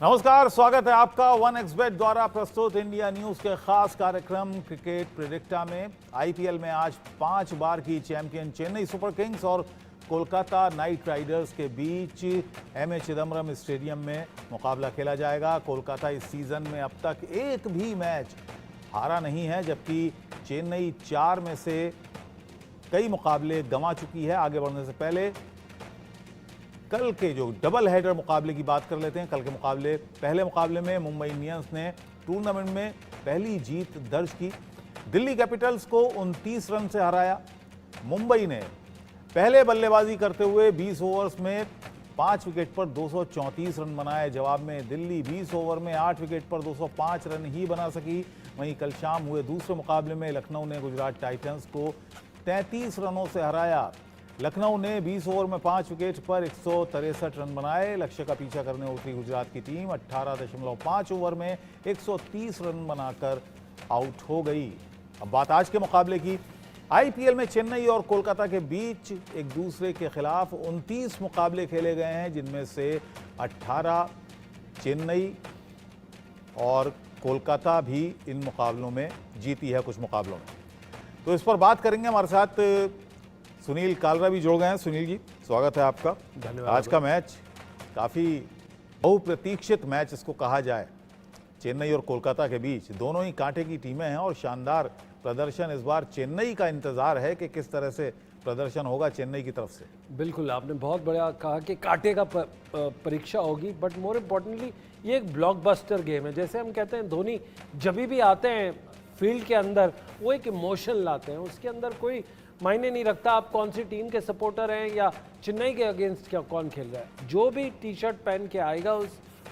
नमस्कार, स्वागत है आपका 1xBet द्वारा प्रस्तुत इंडिया न्यूज के खास कार्यक्रम क्रिकेट प्रेडिक्टा में। आईपीएल में आज 5 बार की चैंपियन चेन्नई सुपर किंग्स और कोलकाता नाइट राइडर्स के बीच एमए चिदम्बरम स्टेडियम में मुकाबला खेला जाएगा। कोलकाता इस सीजन में अब तक एक भी मैच हारा नहीं है, जबकि चेन्नई 4 में से कई मुकाबले गंवा चुकी है। आगे बढ़ने से पहले कल के जो डबल हेडर मुकाबले की बात कर लेते हैं। कल के मुकाबले, पहले मुकाबले में मुंबई इंडियंस ने टूर्नामेंट में पहली जीत दर्ज की। दिल्ली कैपिटल्स को 29 रन से हराया। मुंबई ने पहले बल्लेबाजी करते हुए 20 ओवर्स में 5 विकेट पर 234 रन बनाए। जवाब में दिल्ली 20 ओवर में 8 विकेट पर 205 रन ही बना सकी। वहीं कल शाम हुए दूसरे मुकाबले में लखनऊ ने गुजरात टाइटंस को 33 रनों से हराया। लखनऊ ने 20 ओवर में 5 विकेट पर 163 रन बनाए। लक्ष्य का पीछा करने उतरी गुजरात की टीम 18.5 ओवर में 130 रन बनाकर आउट हो गई। अब बात आज के मुकाबले की। आईपीएल में चेन्नई और कोलकाता के बीच एक दूसरे के खिलाफ 29 मुकाबले खेले गए हैं, जिनमें से 18 चेन्नई और कोलकाता भी इन मुकाबलों में जीती है, कुछ मुकाबलों में। तो इस पर बात करेंगे। हमारे साथ सुनील कालरा भी जुड़ गए हैं। सुनील जी, स्वागत है आपका। धन्यवाद। आज का मैच काफ़ी बहुप्रतीक्षित मैच इसको कहा जाए, चेन्नई और कोलकाता के बीच। दोनों ही कांटे की टीमें हैं और शानदार प्रदर्शन इस बार चेन्नई का इंतजार है कि किस तरह से प्रदर्शन होगा चेन्नई की तरफ से। बिल्कुल, आपने बहुत बड़ा कहा कि कांटे का परीक्षा होगी, बट मोर इम्पोर्टेंटली ये एक ब्लॉकबस्टर गेम है। जैसे हम कहते हैं धोनी जब भी आते हैं फील्ड के अंदर वो एक इमोशन लाते हैं। उसके अंदर कोई मायने नहीं रखता आप कौन सी टीम के सपोर्टर हैं या चेन्नई के अगेंस्ट क्या कौन खेल रहा है। जो भी टी शर्ट पहन के आएगा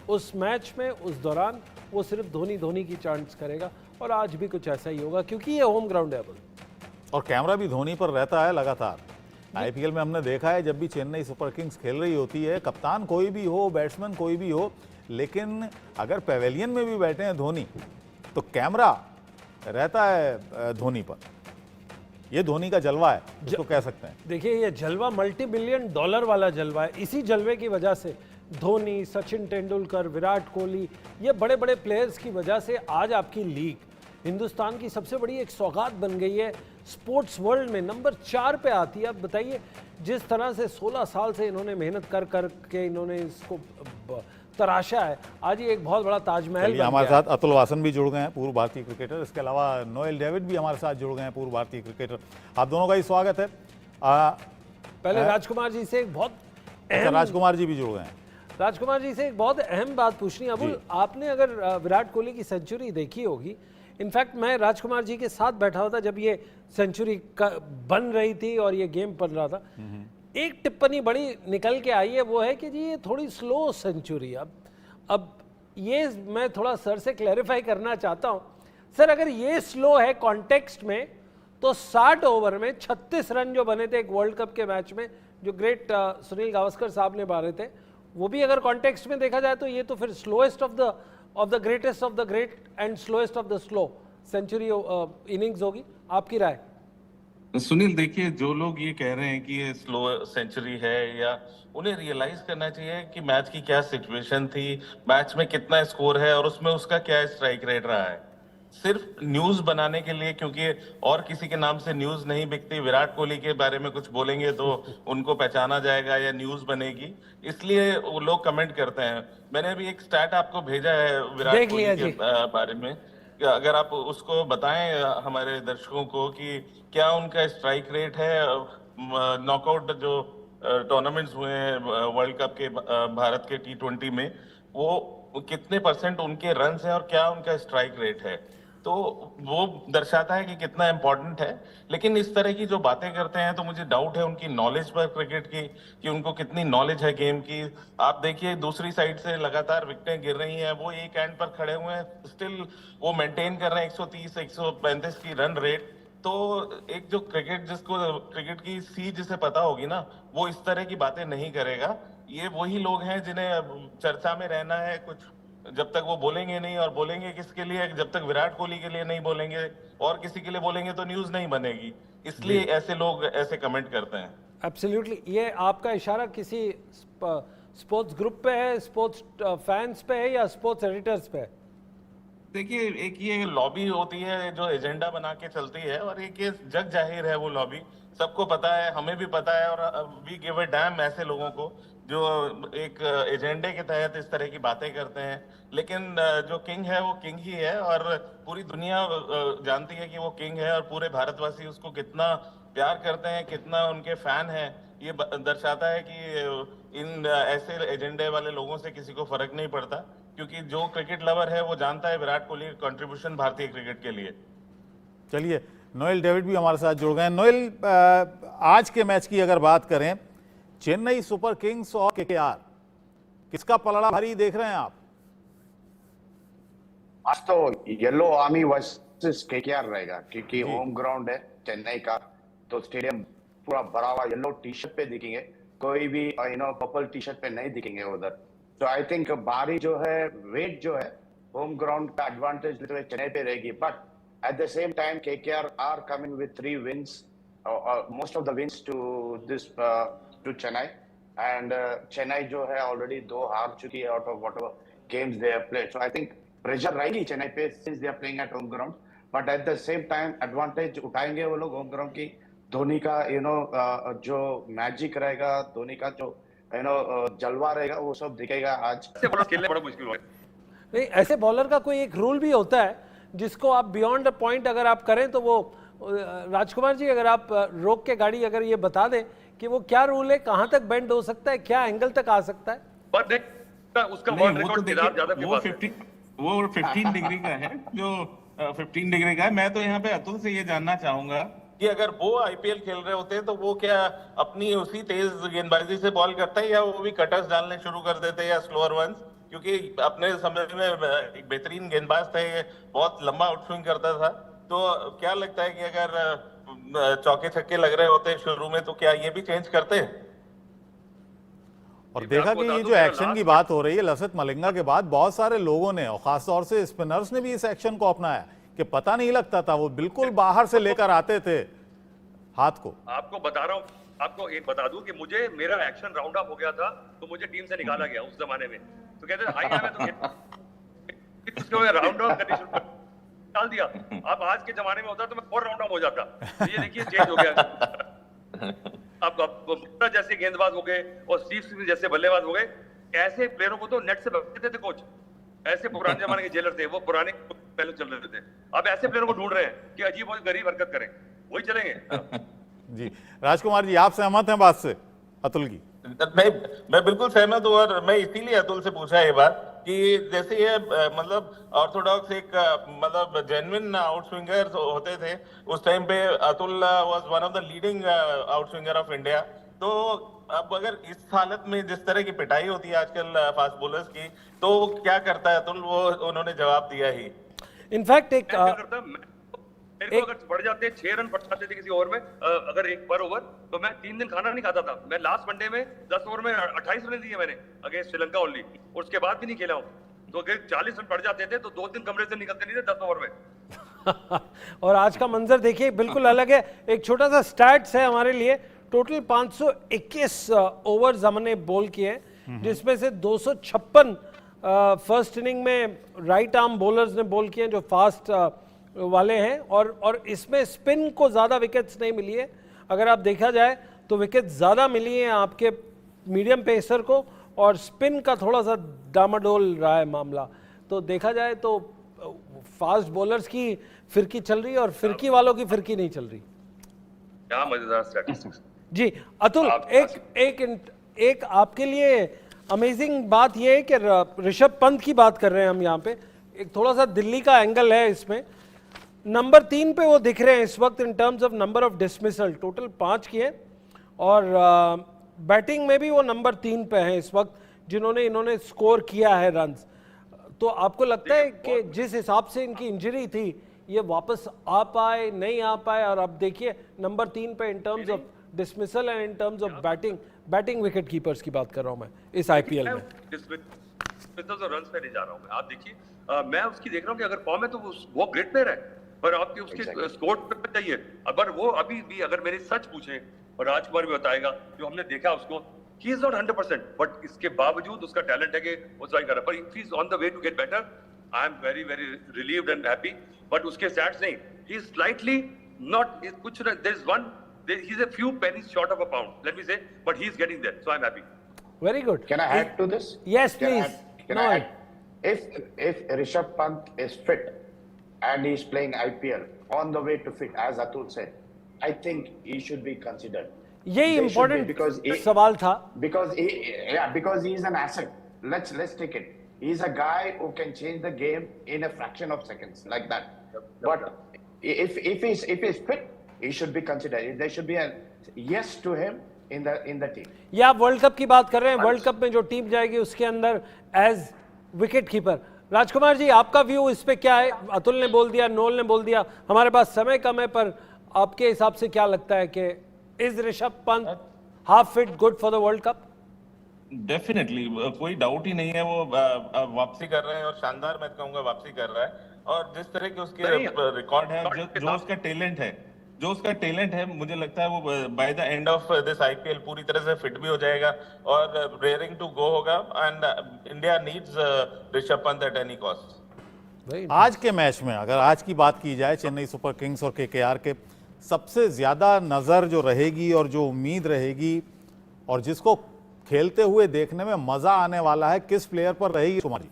उस मैच में, उस दौरान वो सिर्फ धोनी की चांस करेगा। और आज भी कुछ ऐसा ही होगा क्योंकि ये होम ग्राउंड है। और कैमरा भी धोनी पर रहता है लगातार। आईपीएल में हमने देखा है, जब भी चेन्नई सुपर किंग्स खेल रही होती है, कप्तान कोई भी हो, बैट्समैन कोई भी हो, लेकिन अगर पेवेलियन में भी बैठे हैं धोनी तो कैमरा रहता है धोनी पर। ये धोनी का जलवा है, इसको कह सकते हैं। देखिए, ये जलवा $multi-billion वाला जलवा है। इसी जलवे की वजह से धोनी, सचिन तेंदुलकर, विराट कोहली, ये बड़े बड़े प्लेयर्स की वजह से आज आपकी लीग हिंदुस्तान की सबसे बड़ी एक सौगात बन गई है। स्पोर्ट्स वर्ल्ड में नंबर 4 पे आती है। अब बताइए, जिस तरह से 16 साल से इन्होंने मेहनत कर के इन्होंने इसको तराशा है, आज ये एक बहुत बड़ा ताजमहल। हमारे साथ अतुल वासन भी जुड़ गए हैं, पूर्व भारतीय क्रिकेटर। इसके अलावा नोएल डेविड भी हमारे साथ जुड़ गए हैं, पूर्व भारतीय क्रिकेटर। आप दोनों का ही स्वागत है। पहले राजकुमार जी से एक बहुत राजकुमार जी भी जुड़ गए हैं। राजकुमार जी से एक बहुत अहम बात पूछनी है। अबुल, आपने अगर विराट कोहली की सेंचुरी देखी होगी, इनफैक्ट मैं राजकुमार जी के साथ बैठा हुआ था जब ये सेंचुरी बन रही थी और ये गेम बन रहा था। एक टिप्पणी बड़ी निकल के आई है, वो है कि जी ये थोड़ी स्लो सेंचुरी। अब ये मैं थोड़ा सर से क्लैरिफाई करना चाहता हूं। सर, अगर ये स्लो है कॉन्टेक्स्ट में, तो 60 ओवर में 36 रन जो बने थे एक वर्ल्ड कप के मैच में, जो ग्रेट सुनील गावस्कर साहब ने मारे थे, वो भी अगर कॉन्टेक्स्ट में देखा जाए तो ये तो फिर slowest of the greatest of the great and slowest of the slow century innings होगी। आपकी राय? सुनील, देखिए, जो लोग ये कह रहे हैं कि ये स्लो सेंचुरी है, या उन्हें रियलाइज करना चाहिए कि मैच की क्या सिचुएशन थी, मैच में कितना स्कोर है और उसमें उसका क्या स्ट्राइक रेट रहा है। सिर्फ न्यूज बनाने के लिए, क्योंकि और किसी के नाम से न्यूज नहीं बिकती, विराट कोहली के बारे में कुछ बोलेंगे तो उनको पहचाना जाएगा या न्यूज बनेगी, इसलिए वो लोग कमेंट करते हैं। मैंने अभी एक स्टैट आपको भेजा है विराट कोहली के बारे में, अगर आप उसको बताएं हमारे दर्शकों को कि क्या उनका स्ट्राइक रेट है। नॉकआउट जो टूर्नामेंट्स हुए हैं वर्ल्ड कप के भारत के T20 में, वो कितने % उनके रन हैं और क्या उनका स्ट्राइक रेट है, तो वो दर्शाता है कि कितना इंपॉर्टेंट है। लेकिन इस तरह की जो बातें करते हैं तो मुझे डाउट है उनकी नॉलेज पर क्रिकेट की, कि उनको कितनी नॉलेज है गेम की। आप देखिए, दूसरी साइड से लगातार विकेटें गिर रही हैं, वो एक एंड पर खड़े हुए हैं, स्टिल वो मेंटेन कर रहे हैं 130-135 की रन रेट। तो एक जो जिसको क्रिकेट की सी जिसे पता होगी ना, वो इस तरह की बातें नहीं करेगा। ये वही लोग हैं जिन्हें चर्चा में रहना है, कुछ जब तक वो बोलेंगे नहीं, और बोलेंगे किसके लिए, जब तक विराट कोहली के लिए नहीं बोलेंगे और किसी के लिए बोलेंगे तो न्यूज नहीं बनेगी, इसलिए ऐसे लोग ऐसे कमेंट करते हैं। एब्सोल्युटली, ये आपका इशारा किसी स्पोर्ट्स ग्रुप पे है, स्पोर्ट्स फैंस पे है, या स्पोर्ट्स एडिटर्स पे है? देखिए, एक ये लॉबी होती है जो एजेंडा बना के चलती है, और एक ये जग जाहिर है वो लॉबी, सबको पता है, हमें भी पता है, और वी गिव अ डैम ऐसे लोगों को जो एक एजेंडे के तहत इस तरह की बातें करते हैं। लेकिन जो किंग है वो किंग ही है, और पूरी दुनिया जानती है कि वो किंग है, और पूरे भारतवासी उसको कितना प्यार करते हैं, कितना उनके फैन हैं। ये दर्शाता है कि इन ऐसे एजेंडे वाले लोगों से किसी को फर्क नहीं पड़ता, क्योंकि जो क्रिकेट लवर है वो जानता है विराट कोहली का कंट्रीब्यूशन भारतीय क्रिकेट के लिए। चलिए, नोएल डेविड भी हमारे साथ जुड़ गए हैं। नोएल, आज के मैच की अगर बात करें, चेन्नई सुपर किंग्स और केकेआर, किसका पलड़ा भारी देख रहे हैं आप? आज तो येलो आर्मी वर्सेस केकेआर रहेगा, क्योंकि होम ग्राउंड है चेन्नई का, तो स्टेडियम पूरा भरा हुआ येलो टी शर्ट पे दिखेंगे, कोई भी पर्पल टी शर्ट पे नहीं दिखेंगे उधर। तो आई थिंक बारी जो है, वेट जो है, होम ग्राउंड का एडवांटेज लेते हुए चेन्नई पे रहेगी। But at the same time KKR are coming with 3 wins, most of the wins to Chennai, and Chennai जो है ऑलरेडी 2 हार चुकी है out of whatever games they have played. So I think pressure रहेगी चेन्नई पे since they are playing at home ground, but at the same time advantage उठाएंगे वो लोग होम ग्राउंड की। धोनी का जो मैजिक रहेगा, धोनी का जो जलवा रहेगा, वो सब दिखेगा आज। खेलने बड़ा मुश्किल होगा। नहीं, ऐसे बॉलर का कोई एक रूल भी होता है जिसको आप बियॉन्ड अ पॉइंट अगर आप करें तो वो, राजकुमार जी अगर आप रोक के गाड़ी अगर ये बता दें कि वो क्या रूल है, कहां तक बेंड हो सकता है, क्या एंगल तक आ सकता है? पर देख उसका नहीं, वर्ल्ड वो तो रिकॉर्ड देखिए, यादव के पास है। वो 15 डिग्री का है, जो 15 डिग्री का है। मैं तो यहाँ पे अतुल से ये जानना चाहूंगा कि अगर वो आईपीएल खेल रहे होते तो वो क्या अपनी उसी तेज गेंदबाजी से बॉल करता है, या वो भी कटर्स डालने शुरू कर देते, या स्लोअर वंस? क्योंकि अपने समय में एक बेहतरीन गेंदबाज थे, बहुत लंबा आउटस्विंग करता था। तो क्या लगता है कि अगर चौके छक्के लग रहे होते शुरू में, तो क्या ये भी चेंज करते? और देखा कि ये जो एक्शन की बात हो रही है, लसित मलिंगा के बाद बहुत सारे लोगों ने और खासतौर से स्पिनर्स ने भी इस एक्शन को अपनाया कि पता नहीं लगता था, वो बिल्कुल बाहर से लेकर आते थे हाथ को। आपको बता रहा हूँ, आपको एक बता दूं कि मुझे मेरा एक्शन राउंड अप हो गया था, तो मुझे टीम से निकाला गया उस जमाने में। तो कहते थे तो राउंड अप करनी शुरू डाल दिया। अब आज के जमाने में होता तो मैं और राउंड अप हो जाता। तो ये देखिए चेंज हो गया। अब जैसे गेंदबाज हो गए और स्टीव स्मिथ जैसे बल्लेबाज हो गए, ऐसे प्लेयरों को तो नेट से भगाते थे कोच। ऐसे पुराने जमाने के जेलर थे, वो पुराने पहले चल रहे थे। अब ऐसे प्लेयरों को ढूंढ रहे हैं कि अजीब और गरीब हरकत करें, वही चलेंगे। जी, राजकुमार जी, आप सहमत हैं बात से अतुल की? नहीं, मैं बिल्कुल सहमत हूँ, और मैं इसीलिए अतुल से पूछा ये बात कि जैसे ये मतलब ऑर्थोडॉक्स एक मतलब जेन्युइन आउटस्विंगर होते थे उस टाइम पे। Atul was one of the leading outswinger of India. तो अब अगर इस हालत में जिस तरह की पिटाई होती है आजकल फास्ट बॉलर्स की, तो क्या करता है अतुल? वो उन्होंने जवाब दिया ही। इनफैक्ट एक मेरे को अगर बढ़ जाते 6 रन पड़ जाते थे किसी ओवर में, अगर एक पर ओवर, तो मैं 3 दिन खाना नहीं खाता था। मैं लास्ट वनडे में 10 ओवर में 28 रन दिए मैंने अगेंस्ट श्रीलंका ओनली, और उसके बाद भी नहीं खेला हूँ। तो अगर 40 रन पड़ जाते थे तो 2 दिन कमरे से निकलते नहीं थे 10 ओवर में। और आज का मंजर देखिए बिल्कुल अलग है। एक छोटा सा स्टैट्स है हमारे लिए। टोटल 521 ओवर्स हमने बॉल किए, जिसमें से 256 फर्स्ट इनिंग में राइट आर्म बॉलर्स ने बॉल किए जो फास्ट वाले हैं, और इसमें स्पिन को ज़्यादा विकेट्स नहीं मिली है। अगर आप देखा जाए तो विकेट्स ज़्यादा मिली हैं आपके मीडियम पेसर को, और स्पिन का थोड़ा सा डामाडोल रहा है मामला। तो देखा जाए तो फास्ट बॉलर्स की फिरकी चल रही है और फिरकी वालों की फिरकी नहीं चल रही। क्या मजेदार स्टैटिस्टिक्स। जी अतुल, एक आपके लिए अमेजिंग बात यह है कि ऋषभ पंत की बात कर रहे हैं हम यहाँ पे। एक थोड़ा सा दिल्ली का एंगल है इसमें। नंबर 3 पे वो दिख रहे हैं इस वक्त in terms of number of dismissal, total 5 किए, और बैटिंग में भी वो नंबर 3 पे हैं इस वक्त, जिन्होंने इन्होंने स्कोर किया है रन्स। तो आपको लगता है कि जिस हिसाब से इनकी इंजरी थी, ये वापस आ पाए, नहीं आ पाए? और अब देखिए नंबर 3 पे in terms of dismissal and in terms of batting wicket keepers की बात कर रहा हूं मैं इस आईपीएल में। रन्स पे नहीं जा रहा हूं मैं। आप देखिए, मैं उसकी देख रहा हूं कि अगर फॉर्म है तो वो ग्रेट प्लेयर है, पर आपके उसके स्कोर पे चाहिए। अगर वो अभी भी, अगर मेरे सच पूछे, और राजकुमार भी बताएगा, जो हमने देखा उसको, ही इज नॉट 100%, बट इसके बावजूद उसका टैलेंट है कि वो ट्राई कर रहा है। पर if he is on the way to get better, I am very very relieved and happy. But उसके स्टैट्स नहीं, ही इज स्लाइटली नॉट, कुछ there is one, he is a few pennies short of a pound, let me say, but he is getting there, so I'm happy. Very good. Can I add to this? Yes, Can I please. add- Can No. I add? If Rishabh Pant is fit and he's playing IPL on the way to fit, as Atul said, I think he should be considered. यही They should be, important because सवाल था। because he is an asset. Let's take it. He's a guy who can change the game in a fraction of seconds, like that. But if he's fit, he should be considered. There should be a yes to him in the team. ये आप world cup की बात कर रहे हैं, world cup में जो team जाएगी उसके अंदर as wicket keeper. Rajkumar ji, आपका व्यू इस पे क्या है? अतुल ने बोल दिया, नोल ने बोल दिया, हमारे पास समय कम है, पर आपके हिसाब से क्या लगता है कि is Rishabh Pant half fit good for the world cup? Definitely, कोई डाउट ही नहीं है, वो वापसी कर रहे हैं और शानदार मैं कहूंगा वापसी कर रहा है। और जिस तरह के उसके रिकॉर्ड है, जो उसका टैलेंट है, मुझे लगता है वो by the end of this IPL पूरी तरह से फिट भी हो जाएगा और रेयरिंग टू गो होगा। And India needs Rishabh Pant at any cost. आज के मैच में अगर आज की बात की जाए, चेन्नई सुपर किंग्स और केकेआर के, सबसे ज्यादा नजर जो रहेगी और जो उम्मीद रहेगी और जिसको खेलते हुए देखने में मजा आने वाला है, किस प्लेयर पर रहेगी कुमार जी?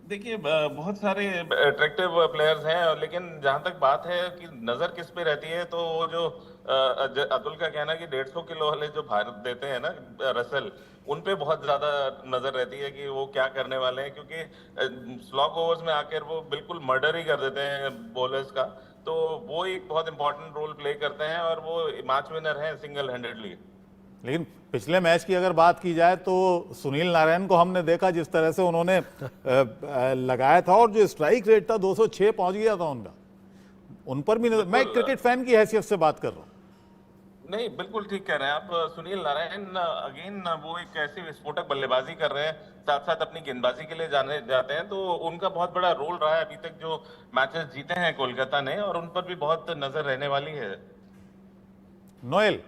देखिए, बहुत सारे अट्रैक्टिव प्लेयर्स हैं, लेकिन जहां तक बात है कि नजर किस पे रहती है, तो वो जो अतुल का कहना है कि 150 किलो वाले जो भारत देते हैं ना रसल, उन पे बहुत ज्यादा नजर रहती है कि वो क्या करने वाले हैं, क्योंकि स्लॉग ओवर्स में आकर वो बिल्कुल मर्डर ही कर देते हैं बॉलर्स का। तो वो एक बहुत इंपॉर्टेंट रोल प्ले करते हैं और वो मैच विनर हैं सिंगल हैंडेडली। लेकिन पिछले मैच की अगर बात की जाए तो सुनील नारायण को हमने देखा जिस तरह से उन्होंने लगाया था और जो स्ट्राइक रेट था 206 पहुंच गया था उनका, उन पर भी मैं क्रिकेट फैन की हैसियत से बात कर रहा हूँ। नहीं, बिल्कुल ठीक कह रहे हैं आप। सुनील नारायण अगेन वो एक ऐसी विस्फोटक बल्लेबाजी कर रहे हैं, साथ साथ अपनी गेंदबाजी के लिए जाने जाते हैं, तो उनका बहुत बड़ा रोल रहा है अभी तक जो मैचेस जीते हैं कोलकाता ने, और उन पर भी बहुत नजर रहने वाली है। नोएल,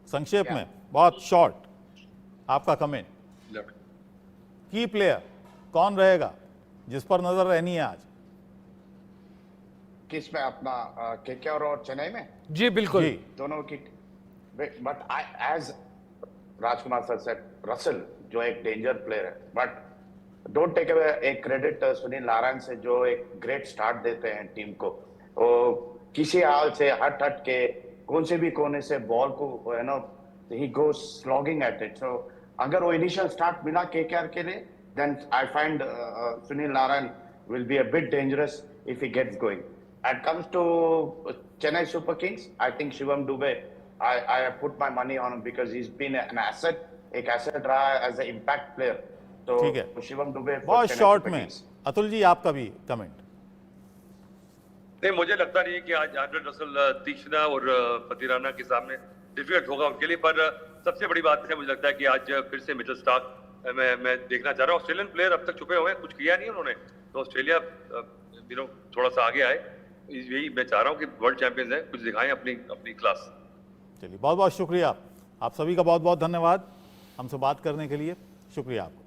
संक्षेप में बहुत शॉर्ट आपका कमेंट, की प्लेयर कौन रहेगा जिस पर नजर रहनी है आज? किस में? अपना केकेआर और चेन्नई में? जी बिल्कुल जी। दोनों की। But as Rajkumar sir said, Russell जो एक डेंजर प्लेयर है, बट डोंट टेक अवे एक क्रेडिट सुनील नारायण से जो एक ग्रेट स्टार्ट देते हैं टीम को। वो किसी हाल से हट के कौन से भी कोने से बॉल को he goes slogging at it. So अगर वो इनिशियल स्टार्ट मिला केकेआर के लिए, then I find Sunil Narine will be a bit dangerous if he gets going. And comes to Chennai Super Kings, I think Shivam Dube, I have put my money on him because he's been an asset, एक asset रहा है as an impact player. तो ठीक है, शिवम दुबे बहुत short में। अतुल जी, आपका भी कमेंट। नहीं, मुझे लगता नहीं है कि आज एंड्रे रसल तीक्ष्ण और पतिराना के सामने डिफिकल्ट होगा उनके लिए। पर सबसे बड़ी बात है, मुझे लगता है कि आज फिर से मिचेल स्टार्क मैं देखना चाह रहा हूँ। ऑस्ट्रेलियन प्लेयर अब तक छुपे हुए हैं, कुछ किया नहीं उन्होंने, तो ऑस्ट्रेलिया थोड़ा सा आगे आए। यही मैं चाह रहा हूँ कि वर्ल्ड चैंपियंस है, कुछ दिखाएं अपनी क्लास। चलिए, बहुत बहुत शुक्रिया, आप सभी का बहुत बहुत धन्यवाद हमसे बात करने के लिए। शुक्रिया आपको।